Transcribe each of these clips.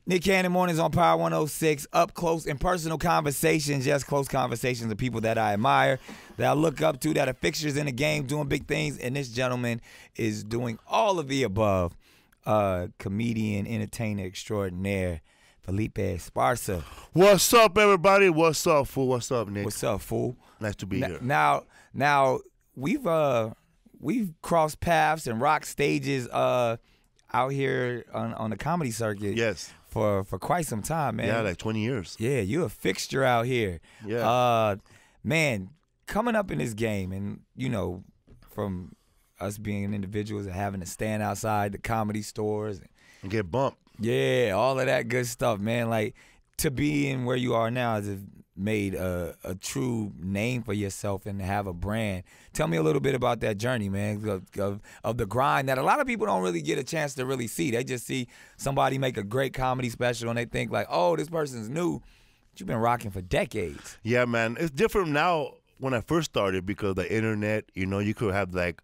Nick Cannon Mornings on Power 106, up close and personal conversations, yes, close conversations of people that I admire, that I look up to, that are fixtures in the game, doing big things, and this gentleman is doing all of the above. Comedian, entertainer extraordinaire, Felipe Esparza. What's up, everybody? What's up, fool? What's up, Nick? What's up, fool? Nice to be here. Now, we've crossed paths and rocked stages out here on the comedy circuit. Yes. For quite some time, man. Yeah, like 20 years. Yeah, you're a fixture out here. Yeah. Man, coming up in this game, and you know, from us being individuals and having to stand outside the comedy stores and get bumped. Yeah, all of that good stuff, man. Like, to be in where you are now has made a true name for yourself and to have a brand. Tell me a little bit about that journey, man, of the grind that a lot of people don't really get a chance to really see. They just see somebody make a great comedy special and they think like, oh, this person's new. But you've been rocking for decades. Yeah, man. It's different now when I first started because the internet, you know, you could have like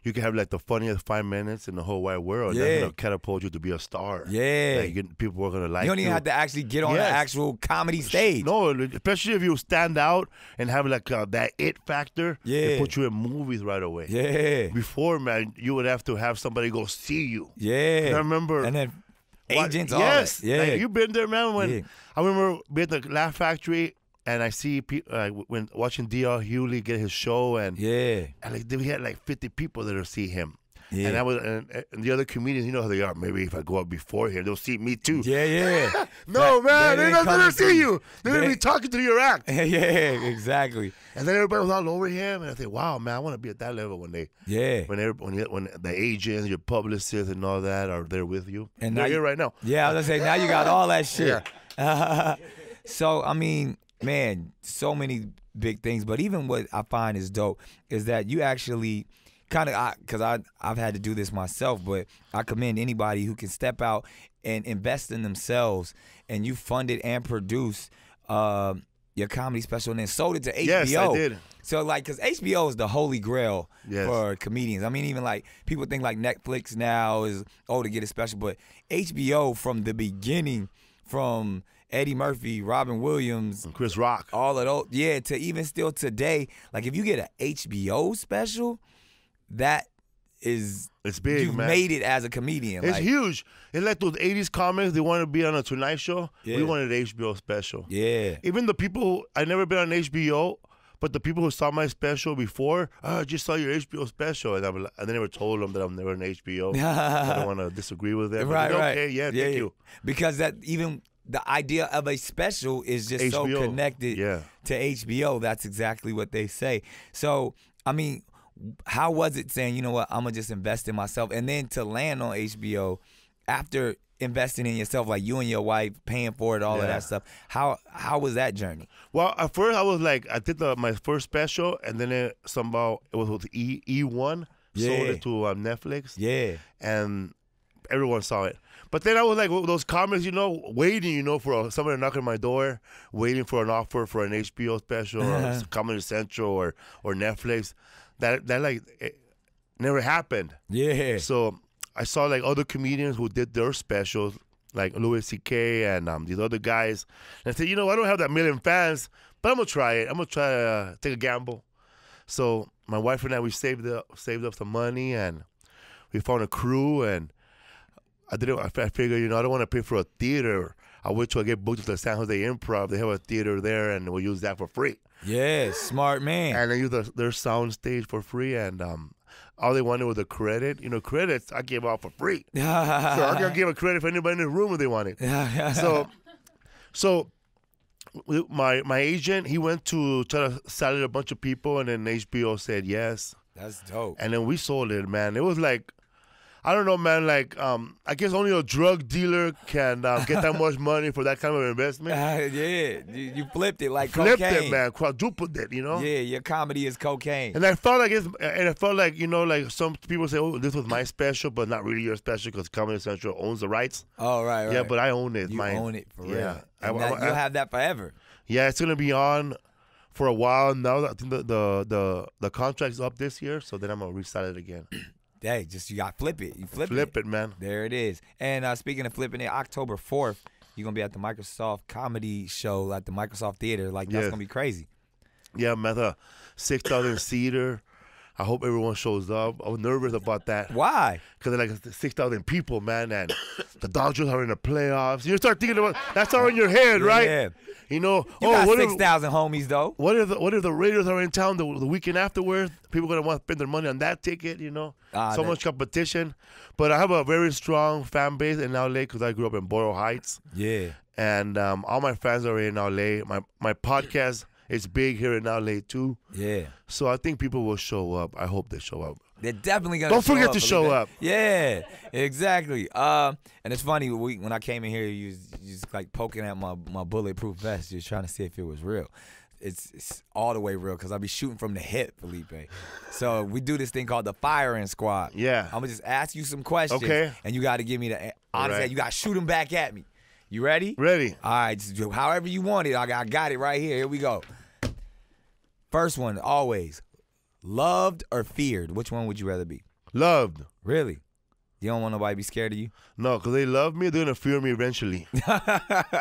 the funniest 5 minutes in the whole wide world. Yeah. That's gonna catapult you to be a star. Yeah. Like, people are gonna like you. You don't even have to actually get on the actual comedy stage. No, especially if you stand out and have like that it factor. Yeah. They put you in movies right away. Yeah. Before, man, you would have to have somebody go see you. Yeah. I remember. And then agents, all yes. that. Yeah. Like, you've been there, man. When I remember being at the Laugh Factory. And I see people when watching D.L. Hewley get his show, and like we had like 50 people that will see him. Yeah. And I was, and the other comedians, you know how they are. Maybe if I go up before here, they'll see me too. Yeah. No, man, they're not gonna see you. They're gonna be talking to your act. Yeah, exactly. And then everybody was all over him, and I think, wow, man, I want to be at that level when they, when the agents, your publicists, and all that are there with you. And they're here right now. Yeah, I was gonna say now you got all that shit. Yeah. So I mean. Man, so many big things. But even what I find is dope is that you actually kind of, because I've had to do this myself, but I commend anybody who can step out and invest in themselves, and you funded and produced your comedy special and then sold it to HBO. Yes, I did. So, like, because HBO is the holy grail for comedians. I mean, even, like, people think, like, Netflix now is, to get a special. But HBO from the beginning, from Eddie Murphy, Robin Williams, and Chris Rock, all of those, to even still today, like if you get an HBO special, it's big. You've made it as a comedian. It's huge. It's like those 80s comics, they want to be on a Tonight Show. Yeah. We wanted an HBO special. Yeah. Even the people who, I never been on HBO, but the people who saw my special before, I just saw your HBO special. And I never told them that I'm never on HBO. I don't want to disagree with them. Right. Okay, thank you. Because that even the idea of a special is just HBO. So connected to HBO. That's exactly what they say. So, I mean, how was it saying, you know what, I'm going to just invest in myself, and then to land on HBO after investing in yourself, like you and your wife paying for it, all of that stuff. How was that journey? Well, at first I was like, I did my first special, and then it was with E1, sold it to Netflix. Yeah. And everyone saw it. But then I was like those comics, you know, waiting, you know, for somebody to knock on my door, waiting for an offer for an HBO special or Comedy Central or Netflix. That like it never happened. Yeah. So I saw like other comedians who did their specials, like Louis C.K. and these other guys. And I said, you know, I don't have that million fans, but I'm going to try it. I'm going to try to take a gamble. So my wife and I, we saved up some money, and we found a crew, and I figured, you know, I don't want to pay for a theater. I wait till I get booked to the San Jose Improv. They have a theater there, and we'll use that for free. Yeah, smart man. And I use their sound stage for free, and all they wanted was a credit. You know, credits I gave out for free. So I can give a credit for anybody in the room if they want it. So my agent, he went to try to sell it to a bunch of people, and then HBO said yes. That's dope. And then we sold it, man. It was like, I don't know, man. Like, I guess only a drug dealer can get that much money for that kind of investment. You flipped it like cocaine. Flipped it, man. Quadrupled it, you know. Yeah, your comedy is cocaine. And I felt like you know, like some people say, oh, this was my special, but not really your special because Comedy Central owns the rights. Oh, right. Yeah, but I own it. You own it for real. Yeah, you'll have that forever. Yeah, it's gonna be on for a while now. I think the contract's up this year, so then I'm gonna resell it again. Hey, you got to flip it. You flip it, man. There it is. And speaking of flipping it, October 4th you're gonna be at the Microsoft comedy show at the Microsoft Theater. Like that's gonna be crazy. Yeah, man, the 6,000 seater. I hope everyone shows up. I was nervous about that. Why? Because like 6,000 people, man, and the Dodgers are in the playoffs. You start thinking about that's all in your head, right? Yeah. You know, You got 6,000 homies though. What if the Raiders are in town the weekend afterwards? People gonna want to spend their money on that ticket, you know. So much competition. But I have a very strong fan base in LA because I grew up in Boyle Heights. Yeah. And all my fans are in LA. My podcast is big here in LA too. Yeah. So I think people will show up. I hope they show up. They're definitely gonna. Don't forget to show up. Yeah, exactly. And it's funny when I came in here, you was just like poking at my bulletproof vest, just trying to see if it was real. It's all the way real because I be shooting from the hip, Felipe. So we do this thing called the firing squad. Yeah. I'm gonna just ask you some questions, okay, and you got to give me the honest. You got to shoot them back at me. You ready? Ready. All right, just do however you want it. I got it right here. Here we go. First one, always. Loved or feared? Which one would you rather be? Loved. Really? You don't want nobody to be scared of you? No, because they love me. They're going to fear me eventually. They're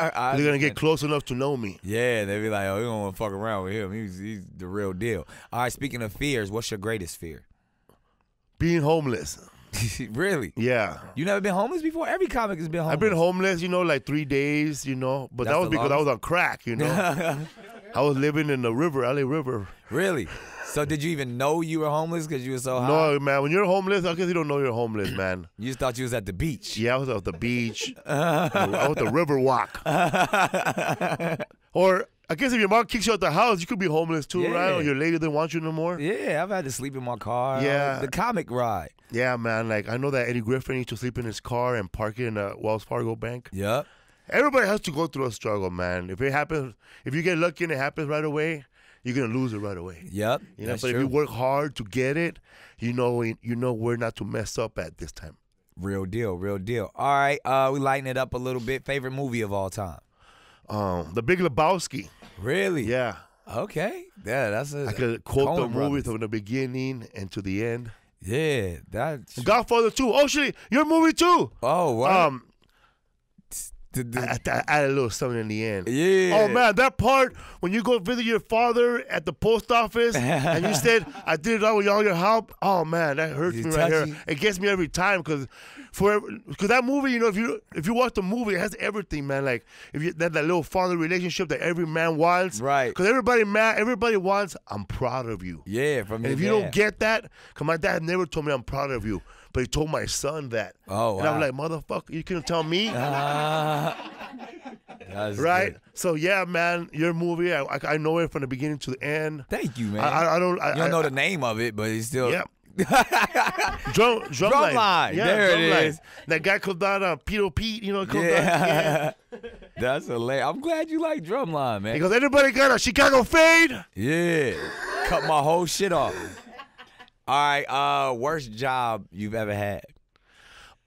going to get close enough to know me. Yeah, they be like, oh, you don't want to fuck around with him. He's the real deal. All right, speaking of fears, what's your greatest fear? Being homeless. Really? Yeah. You never been homeless before? Every comic has been homeless. I've been homeless, like 3 days, but that was because I was on crack, I was living in the river, LA River. Really? So did you even know you were homeless because you were so high? No, man. When you're homeless, I guess you don't know you're homeless, man. You just thought you was at the beach. Yeah, I was at the beach. I was at the river walk. Or I guess if your mom kicks you out the house, you could be homeless too, right? Or your lady didn't want you no more. Yeah, I've had to sleep in my car. Yeah. The comic ride. Yeah, man. Like I know that Eddie Griffin used to sleep in his car and park it in a Wells Fargo bank. Yep. Everybody has to go through a struggle, man. If it happens, if you get lucky and it happens right away, you're gonna lose it right away. Yep. But if you work hard to get it, you know where not to mess up at this time. Real deal, real deal. All right, we lighten it up a little bit. Favorite movie of all time? The Big Lebowski. Really? Yeah. Okay. Yeah, that's a. I could quote the Coen movie brothers. from the beginning and to the end. Yeah, that's. Godfather 2. Oh, shit, your movie too. Oh, wow. I added a little something in the end. Yeah. Oh man, that part when you go visit your father at the post office and you said, "I did it all with all your help." Oh man, that hurts me right here. It gets me every time because that movie, if you watch the movie, it has everything, man. Like if that little father relationship that every man wants, right? Because everybody wants. I'm proud of you. Yeah, from and if you don't get that, because my dad never told me I'm proud of you. But he told my son that. Oh, wow. And I'm like, motherfucker, you couldn't tell me? Right? Good. So, yeah, man, your movie, I know it from the beginning to the end. Thank you, man. I don't know the name of it, but it's still. Yeah. Drumline. Yeah, there it is. That guy called out Peter Pete, comes out. Yeah. That's hilarious. I'm glad you like Drumline, man. Because everybody got a Chicago fade. Yeah. Cut my whole shit off. All right, worst job you've ever had?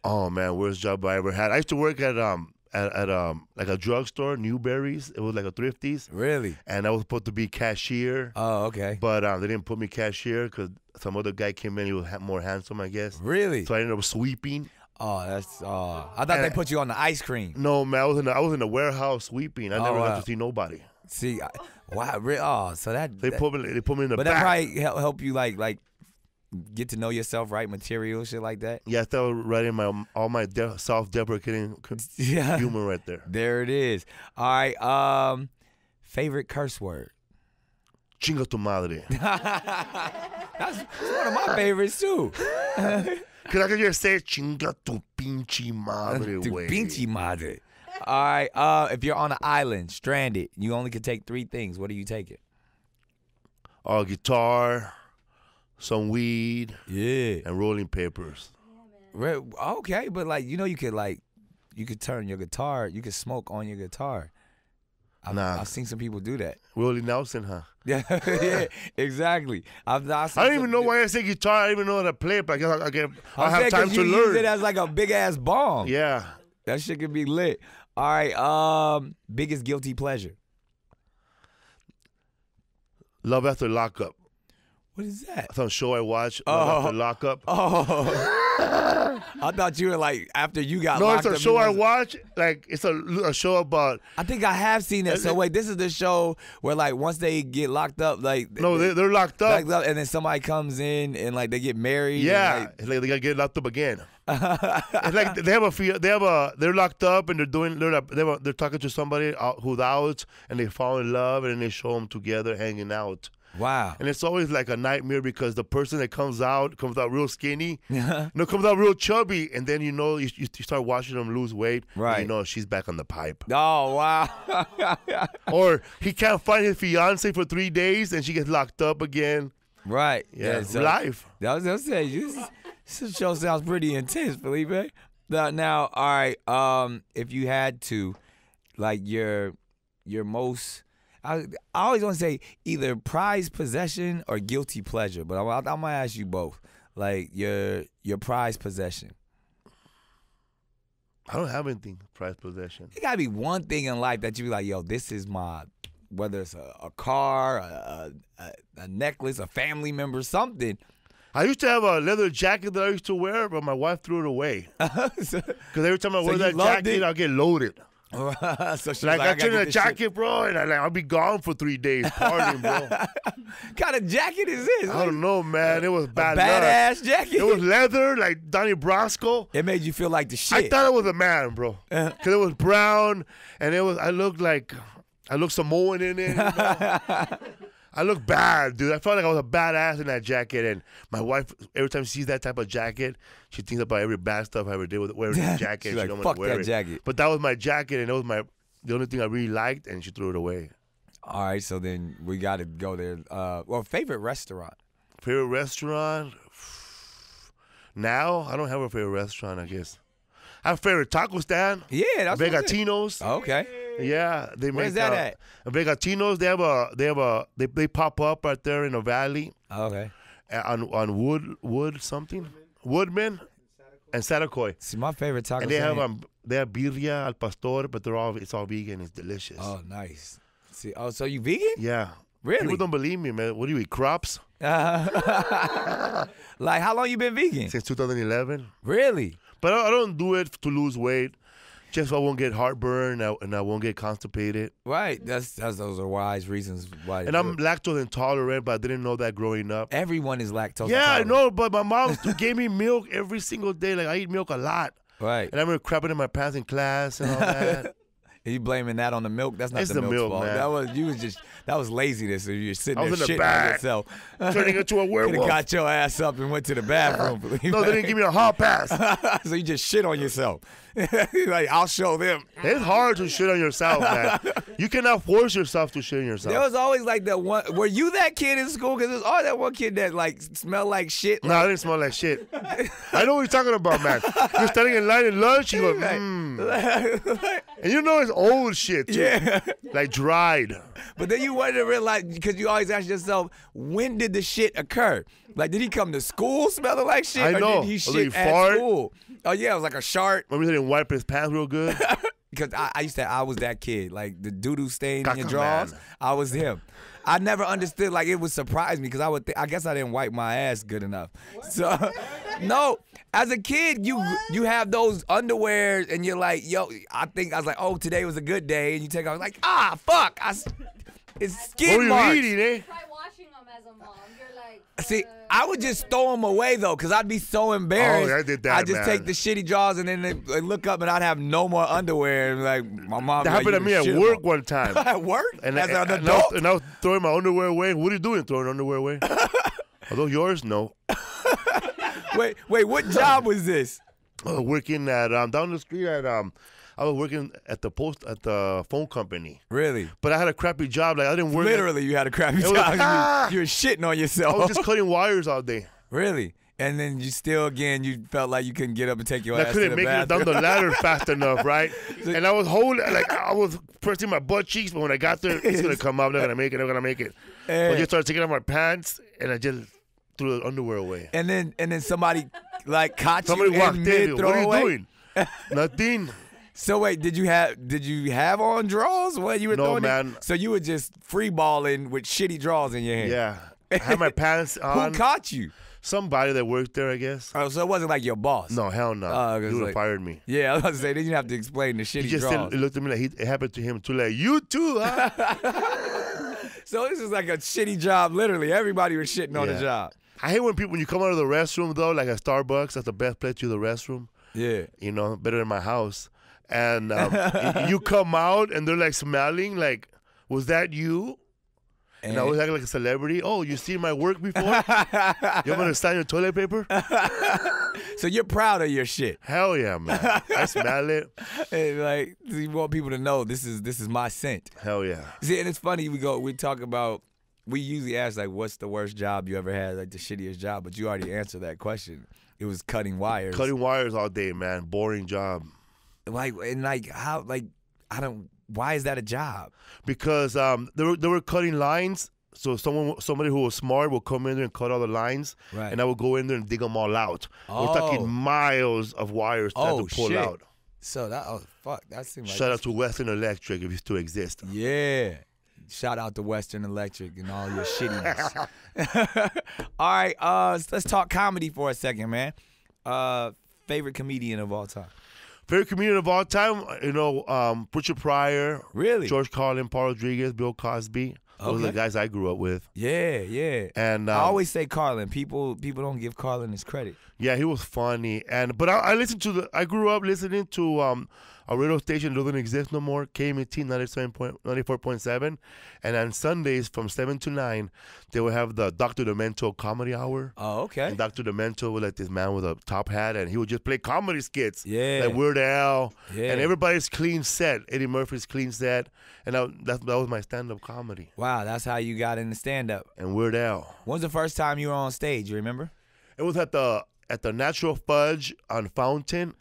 Oh man, worst job I ever had. I used to work at like a drugstore, Newberry's. It was like a Thrifties. Really? And I was supposed to be cashier. Oh, okay. But they didn't put me cashier because some other guy came in. He was more handsome, I guess. Really? So I ended up sweeping. Oh, that's. I thought they put you on the ice cream. No, man, I was in the warehouse sweeping. I never got to see nobody. See, wow. So they put me in the back. But that probably help you like. Get to know yourself, write material, shit like that. Yeah, I started writing all my self-deprecating humor right there. There it is. All right. Favorite curse word? Chinga tu madre. That's one of my favorites too. Cause I can just say chinga tu pinche madre. Tu pinche madre. All right. If you're on an island, stranded, you only can take 3 things. What are you taking? Guitar. Some weed, and rolling papers. Yeah, okay, but you could turn your guitar, you could smoke on your guitar. I've seen some people do that. Willie Nelson, huh? Yeah, exactly. I don't even know why I say guitar. I don't even know how to play it, but I have time to learn. Use it as like a big ass bong. Yeah, that shit could be lit. All right, biggest guilty pleasure. Love after lockup. What is that? Some show I watched after lockup. Oh, I thought you were like after you got locked up. No, it's a show I watch. Like it's a show about. I think I have seen that. So wait, this is the show where like once they get locked up, like no, they're locked up, and then somebody comes in and like they get married. Yeah, it's like they gotta get locked up again. It's like they're locked up and they're talking to somebody who's out and they fall in love and then they show them together hanging out. Wow. And it's always like a nightmare because the person that comes out real skinny, comes out real chubby, and then you start watching them lose weight. Right. And she's back on the pipe. Oh, wow. Or he can't find his fiance for 3 days and she gets locked up again. Right. Yeah, so, life. I was going to say, this show sounds pretty intense, Felipe. Now, all right, if you had to, like your most... I always want to say either prized possession or guilty pleasure, but I'm going to ask you both. Like your prized possession. I don't have anything prized possession. It got to be one thing in life that you be like, yo, this is my, whether it's a car, a necklace, a family member, something. I used to have a leather jacket that I used to wear, but my wife threw it away. Because every time I wear that jacket, I'll get loaded. So she's I turn a jacket, bro, and I'll be gone for 3 days partying, bro. Kind of jacket is this? I don't know, man. It was bad badass jacket. It was leather, like Donnie Brasco. It made you feel like the shit. I thought I was a man, bro, because it was brown, and I looked Samoan in it. I look bad, dude. I felt like I was a badass in that jacket, and my wife, every time she sees that type of jacket, she thinks about every bad stuff I ever did with wearing that jacket. She's like, don't fuck wear that jacket. But that was my jacket, and it was the only thing I really liked, and she threw it away. All right, so then we got to go there. Favorite restaurant? Favorite restaurant? Now, I don't have a favorite restaurant, I guess. I have a favorite taco stand. Yeah, that's Vegatinos. Okay. Yeah, Where's that at? Vegatinos. They pop up right there in the valley. Okay. On Woodman and Satakoy. See, my favorite taco. And they have birria al pastor, but it's all vegan. It's delicious. Oh, nice. See, so you vegan? Yeah. Really? People don't believe me, man. What do you eat? Crops? Like, how long you been vegan? Since 2011. Really? But I don't do it to lose weight. Just so I won't get heartburn and I won't get constipated. Right. Those are wise reasons why. And I'm lactose intolerant, but I didn't know that growing up. Everyone is lactose intolerant. Yeah, I know, but my mom gave me milk every single day. Like, I eat milk a lot. Right. And I remember crapping in my pants in class and all that. Are you blaming that on the milk? That's not the milk's fault. Man. That was laziness. So you're sitting there shitting on yourself. Turning into a werewolf. Could have got your ass up and went to the bathroom. No, they didn't give me a hall pass. So you just shit on yourself. Like, I'll show them. It's hard to shit on yourself, man. You cannot force yourself to shit on yourself. There was always like that one. Were you that kid in school? Because there's always that one kid that like smelled like shit. No, I didn't smell like shit. I know what you're talking about, man. You're standing in line at lunch, you go, and you know it's old shit, too. Yeah. Like dried. But then you wonder, realize, because you always ask yourself, when did the shit occur? Like, did he come to school smelling like shit? I know. Or did he shit at school? Oh, yeah, it was like a shart. Maybe he didn't wipe his pants real good. Because I was that kid. Like, the doo-doo stain in your drawers, I was him. I never understood, like, it would surprise me because I guess I didn't wipe my ass good enough. So, no, as a kid, you have those underwears and you're like, yo, I was like, oh, today was a good day. And you take off, like, fuck, it's skin marks. What are you eating, eh? Try washing them as a mom. You're like, See, I would just throw them away, though, because I'd be so embarrassed. Oh, I did that, I'd just man. take the shitty drawers and then they look up and I'd have no more underwear. And like, my mom. That happened to me at work one time. At work? And As an adult? I was throwing my underwear away. What are you doing, throwing underwear away? Are those yours? No. Wait, what job was this? Working at down the street at I was working at the phone company. Really? But I had a crappy job. Like I didn't work. Literally, you had a crappy job. You were shitting on yourself. I was just cutting wires all day. Really? And then you felt like you couldn't get up and take your ass to the bathroom. I couldn't make it down the ladder fast enough, right? And I was I was pressing my butt cheeks, but when I got there, it's gonna come out. I'm not gonna make it. But I just started taking off my pants, and I just threw the underwear away. And then somebody like caught somebody you walked in in. What are you throwaway? doing? Nothing. So wait, did you have on drawers? What you were no, throwing? Man. So you were just free balling with shitty drawers in your hand. Yeah. I had my pants on. Who caught you? Somebody that worked there, I guess. Oh, so it wasn't like your boss. No, hell no. He would have like, fired me. Yeah, I was about to say, then you have to explain the shit He he just draws. said, looked at me like it happened to him too. Like, you too, huh? So this is like a shitty job, literally. Everybody was shitting on the Yeah. job. I hate when you come out of the restroom, though, like at Starbucks, that's the best place to use the restroom. Yeah. You know, better than my house. And you come out and they're like smiling, like, was that you? And I was acting like a celebrity. Oh, you seen my work before? You want me to sign your toilet paper? So you're proud of your shit. Hell yeah, man. I smell it. And like you want people to know this is my scent. Hell yeah. See, and it's funny, we talk about, we usually ask like what's the worst job you ever had, like the shittiest job, but you already answered that question. It was cutting wires. Cutting wires all day, man. Boring job. Like and like how like why is that a job? Because they were cutting lines. So somebody who was smart will come in there and cut all the lines, Right. and I would go in there and dig them all out. Oh. We're talking miles of wires to have to pull shit. out. So that seems like Shout out to Western Electric if you still exist. Yeah. Shout out to Western Electric and all your shittiness. All right, let's talk comedy for a second, man. Favorite comedian of all time? Favorite comedian of all time, Richard Pryor, Really? George Carlin, Paul Rodriguez, Bill Cosby. Those are the guys I grew up with. Yeah. And I always say Carlin. People don't give Carlin his credit. yeah, he was funny. But I listened to I grew up listening to a radio station that doesn't exist no more, KMT 94.7. And on Sundays from 7 to 9, they would have the Dr. Demento comedy hour. Oh, okay. And Dr. Demento was like this man with a top hat, and he would just play comedy skits. Yeah. Like Weird Al. Yeah. And everybody's clean set. Eddie Murphy's clean set. And that was my stand-up comedy. Wow, that's how you got into stand-up. And Weird Al. When was the first time you were on stage? You remember? It was at the Natural Fudge on Fountain.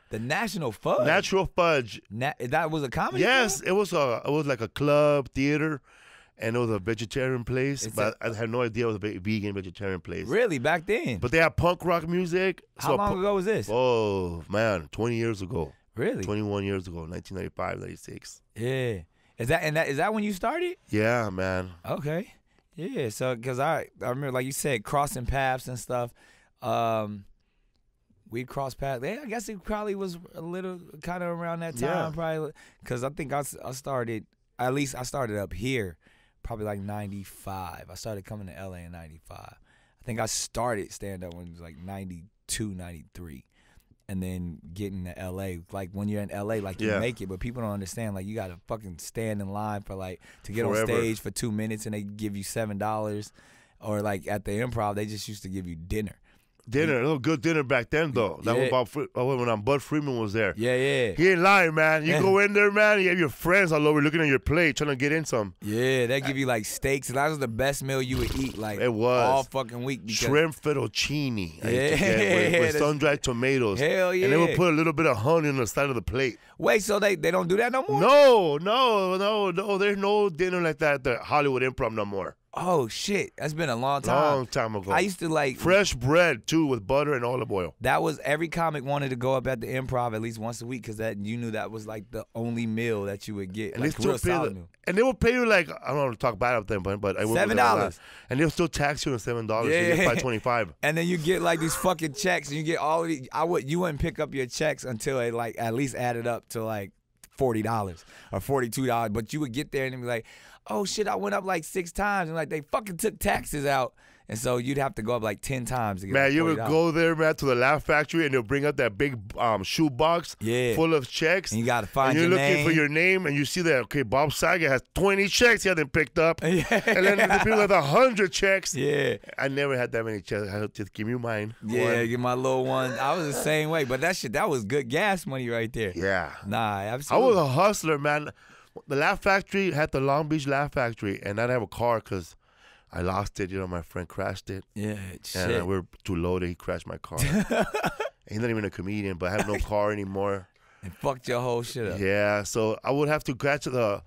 The National Fudge. Natural Fudge. That was a comedy. Yes, club? it was like a club theater, and it was a vegetarian place. But I had no idea it was a vegan vegetarian place. Really, back then. But they had punk rock music. How long ago was this? Oh man, 20 years ago. Really? 21 years ago, 1995, 96. Yeah. Is that when you started? Yeah, man. Okay. Yeah. So, cause I remember, like you said, crossing paths and stuff. We crossed paths. Yeah, I guess it probably was a little kind of around that time, Yeah. probably. Cause I think I started. At least I started up here, probably like 95. I started coming to LA in 95. I think I started stand up when it was like 92, 93. And then getting to LA, like when you're in LA, like you Yeah. make it, but people don't understand. Like you gotta fucking stand in line for like to get Forever. on stage for 2 minutes, and they give you $7. Or like at the Improv, they just used to give you dinner. Dinner, a little good dinner back then though. That Yeah. was when Bud Freeman was there. Yeah. He ain't lying, man. You go in there, man. You have your friends all over looking at your plate, trying to get in some. Yeah, they give you like steaks, and that was the best meal you would eat like It was. all fucking week. Because, Shrimp fettuccine. I used to Yeah. get with That's- sun-dried tomatoes. Hell yeah. And they would put a little bit of honey on the side of the plate. Wait, so they don't do that no more? No. There's no dinner like that at the Hollywood Improv no more. Oh shit, that's been a long time. Long time ago. I used to like Fresh bread, too, with butter and olive oil. That was every comic wanted to go up at the Improv at least once a week because that you knew that was like the only meal that you would get. And Like they still real solid meal. and they will pay you like, I don't want to talk bad about them, but I worked with them a $7. lot. And they'll still tax you on $7. Yeah. So you get $5.25. And then you get like these fucking checks, and you get all of these. You wouldn't pick up your checks until it like at least added up to like $40 or $42. But you would get there and it'd be like, oh shit, I went up like 6 times, and like they fucking took taxes out, and so you'd have to go up like 10 times to get. Man, like you would $40. go there, man, to the Laugh Factory, and they'll bring out that big shoe box full of checks. And you gotta find and you're your looking name. for your name, and you see that, okay, Bob Saget has 20 checks he hasn't picked up. Yeah. And then the people have 100 checks. Yeah. I never had that many checks. I had to give you mine. Yeah, One. get my little one. I was the same way, but that was good gas money right there. Yeah. Nah, I absolutely. was a hustler, man. The Laugh Factory had the Long Beach Laugh Factory, and I didn't have a car because I lost it. My friend crashed it. Yeah, shit. And we were too loaded. He crashed my car. He's not even a comedian, but I have no car anymore. And fucked your whole shit up. Yeah, so I would have to catch the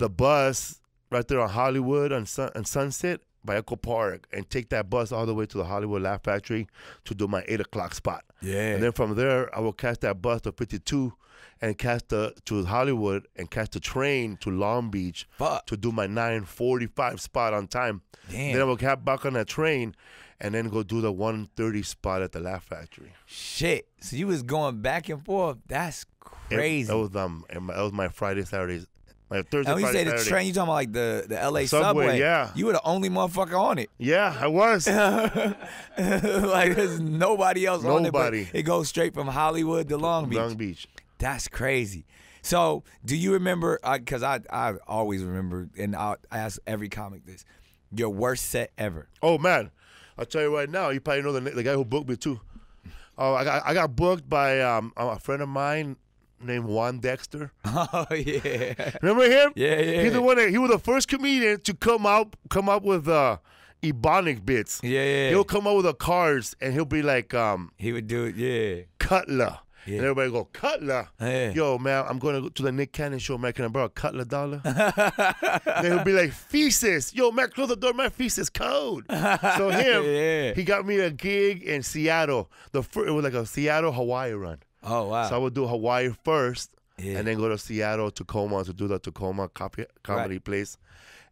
bus right there on Hollywood and Sunset, by Echo Park and take that bus all the way to the Hollywood Laugh Factory to do my 8 o'clock spot. Yeah. And then from there, I will catch that bus to 52 and catch to Hollywood and catch the train to Long Beach to do my 9:45 spot on time. Damn. Then I will get back on that train and then go do the 1:30 spot at the Laugh Factory. Shit. So you was going back and forth. That's crazy. That was my Friday, Saturdays. My Thursday, And when you Friday, say the Saturday. train, you talking about like the LA subway. Yeah. You were the only motherfucker on it. Yeah, I was. Like there's nobody else on it. Nobody. But it goes straight from Hollywood to Long Beach. Long Beach. That's crazy. So do you remember, because I always remember, and I ask every comic this, your worst set ever? Oh, man. I'll tell you right now. You probably know the guy who booked me, too. Oh, I got booked by a friend of mine named Juan Dexter. Oh, yeah. Remember him? Yeah. He's the one he was the first comedian to come up with Ebonic bits. Yeah. He'll come up with the cards, and he'll be like, He would do it, yeah. Cutler. Yeah. And everybody go, Cutler? Yeah. Yo, man, I'm going to go to the Nick Cannon show, man. Can I borrow a Cutler dollar? Then he'll be like, Feces. Yo, man, close the door. My Feces code. So him, he got me a gig in Seattle. It was like a Seattle-Hawaii run. Oh, wow. So I would do Hawaii first Yeah. and then go to Seattle, Tacoma to do the Tacoma comedy place.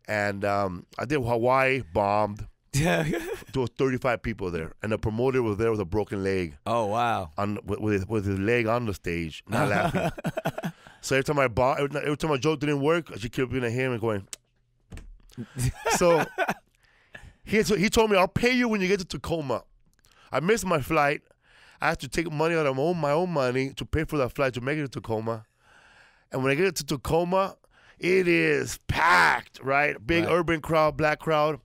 And I did Hawaii, bombed. There was 35 people there, and the promoter was there with a broken leg. Oh, wow. With his leg on the stage, not laughing. So every time my joke didn't work, she kept looking at him and going. So he told me, I'll pay you when you get to Tacoma. I missed my flight. I had to take money out of my own money to pay for that flight to make it to Tacoma. And when I get to Tacoma, it is packed, right? Big urban crowd, black crowd.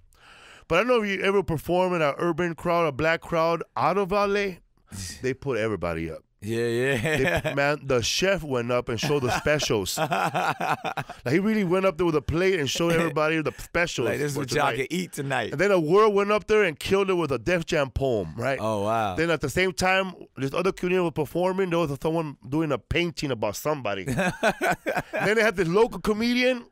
But I don't know if you ever perform in an urban crowd, a black crowd out of LA. They put everybody up. Yeah. Man, the chef went up and showed the specials. Like, he really went up there with a plate and showed everybody the specials. Like, this is what y'all can eat tonight. And then a world went up there and killed it with a Def Jam poem, right? Oh, wow. Then at the same time, this other comedian was performing. There was someone doing a painting about somebody. Then they had this local comedian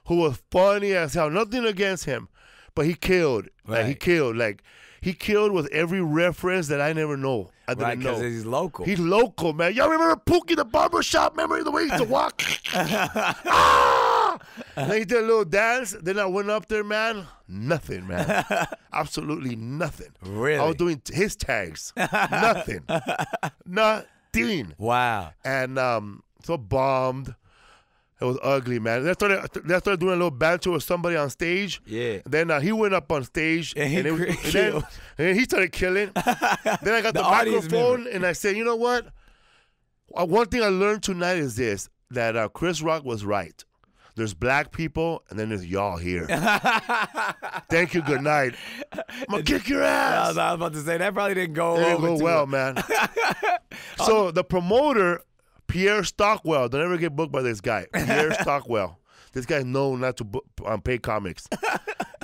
who was funny as hell. Nothing against him. But he killed. Right. Like, he killed with every reference that I never know. I didn't know. Because he's local. He's local, man. Y'all remember Pookie the barbershop? Remember the way he used to walk? Ah! And then he did a little dance. Then I went up there, man. Nothing, man. Absolutely nothing. Really? I was doing his tags. Nothing. Nothing. Wow. And so bombed. It was ugly, man. Then I started doing a little banter with somebody on stage. Yeah. Then he went up on stage. And then he started killing. Then I got the microphone and I said, you know what? One thing I learned tonight is this, that Chris Rock was right. There's black people and then there's y'all here. Thank you, good night. I'm going to kick your ass. I was about to say, that probably didn't go It over didn't go too well, well. man. So the promoter, Pierre Stockwell, don't ever get booked by this guy. Pierre Stockwell. This guy's known not to pay comics.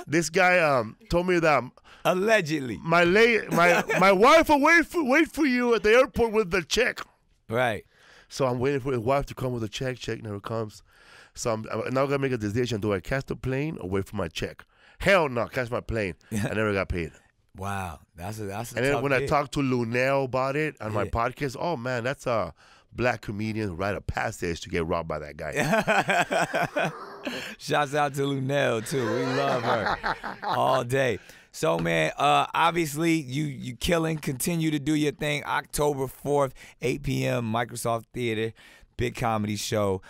This guy told me that Allegedly. my wife will wait for you at the airport with the check. Right. So I'm waiting for his wife to come with a check. Check never comes. So I'm now gonna make a decision: do I catch the plane or wait for my check? Hell no, catch my plane. I never got paid. Wow, that's a And then when I talked to Lunel about it on my podcast, oh man, that's a black comedian who write a passage to get robbed by that guy. Shouts out to Lunel too. We love her all day. So man, obviously you killing. Continue to do your thing. October 4th, 8 p.m. Microsoft Theater, big comedy show.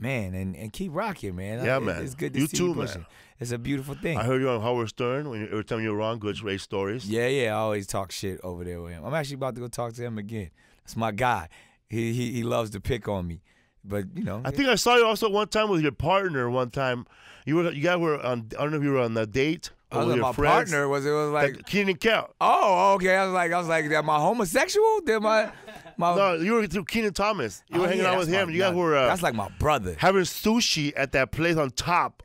Man, and keep rocking, man. Yeah, man. It's good to You see too, you pushing. man. It's a beautiful thing. I heard you on Howard Stern every time you're wrong. Good, great stories. Yeah. I always talk shit over there with him. I'm actually about to go talk to him again. That's my guy. He loves to pick on me, but you know. I think I saw you also one time with your partner. One time, you guys were on. I don't know if you were on a date. I was with with your my friends. partner. Was like Keenan Cal. Oh, okay. I was like, am I homosexual? Did my No, you were through Keenan Thomas. You were hanging out with him. You guys were. That's like my brother. Having sushi at that place on top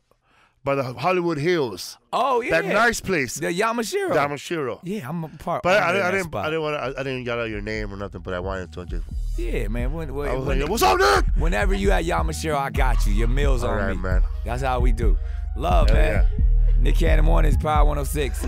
by the Hollywood Hills. Oh yeah, that nice place. The Yamashiro. Yamashiro. Yeah, I'm a part. But I didn't get out your name or nothing. But I wanted to just. Yeah, man. I was like, what's up, Nick? Whenever you at Yamashiro, I got you. Your meal's All on right, me. man. That's how we do. Love, Hell man. Yeah. Nick Cannon Mornings, Power 106.